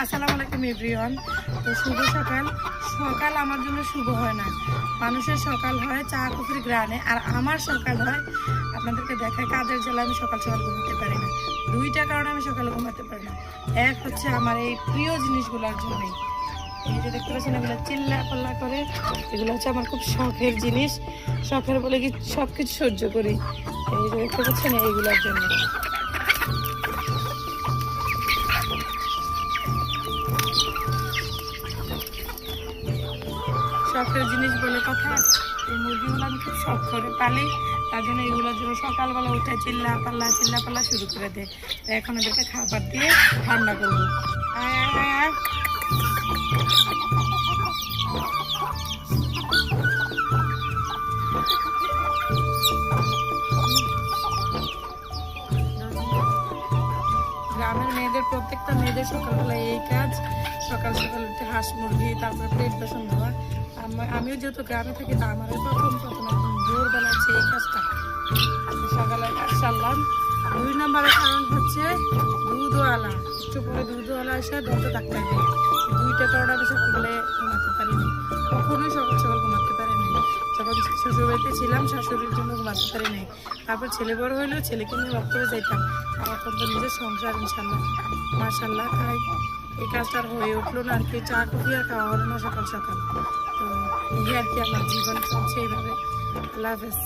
আসসালামু আলাইকুম এভরিওয়ান। তো শুভ সকাল। সকাল আমার জন্য শুভ হয় না, মানুষের সকাল হয় চা কফির গ্রানে, আর আমার সকাল হয় আপনাদেরকে দেখায় কাজের জন্য আমি সকাল সকাল ঘুমাতে পারি না। দুইটা কারণে আমি সকালে ঘুমাতে পারি না। এক হচ্ছে আমার এই প্রিয় জিনিসগুলোর জন্যই, এই যে দেখতে পাচ্ছেন এগুলো চিল্লা পাল্লা করে, এগুলো হচ্ছে আমার খুব শখের জিনিস। শখের বলে কি সব কিছু সহ্য করি। এই যে দেখতে পাচ্ছেন এইগুলোর জন্য। শখের জিনিস বলে কথা, এই মুরগিগুলো আমি খুব শখ করে পালি, তার জন্য এগুলোর জন্য সকালবেলা উঠে চিল্লা পাল্লা শুরু করে দেয়। এখন ওদেরকে খাবার দিয়ে ঠান্ডা করবো। আয় আয় আয় আয়। গ্রামের মেয়েদের প্রত্যেকটা মেয়েদের সকালবেলা এই কাজ, সকাল সকাল উঠে হাঁস মুরগি, তারপরে প্লেট বাসন ধোয়া। আমিও যেহেতু গ্রামে থাকি, তা আমার প্রথম একদম ভোরবেলা হচ্ছে এই কাজটা, সকালে কাজ সারলাম। 2 নম্বরের কারণ হচ্ছে দুধওয়ালা, একটু পরে দুধওয়ালা এসে দরজা ডাক্তার দেয়। 2টা কারণে আমি সকালবেলা ঘুমাতে পারিনি, কখনোই সকাল সকাল ঘুমাতে পারিনি। যখন শ্বশুরবাড়িতে ছিলাম শাশুড়ির জন্য ঘুমাতে পারিনি। তারপর ছেলে বড় হইলেও ছেলেকে নিয়ে রক্তরে যেতাম। আর এখন তো নিজের সংসার ইনশাল্লাহ মাশাল্লাহ, তাই এই কাজটা আর হয়ে উঠলো না আর কি। চা কফি আর খাওয়া হলো না সকাল সকাল। তো এই আর কি আমার জীবন চলছে এইভাবে। আল্লাহ হাফেজ।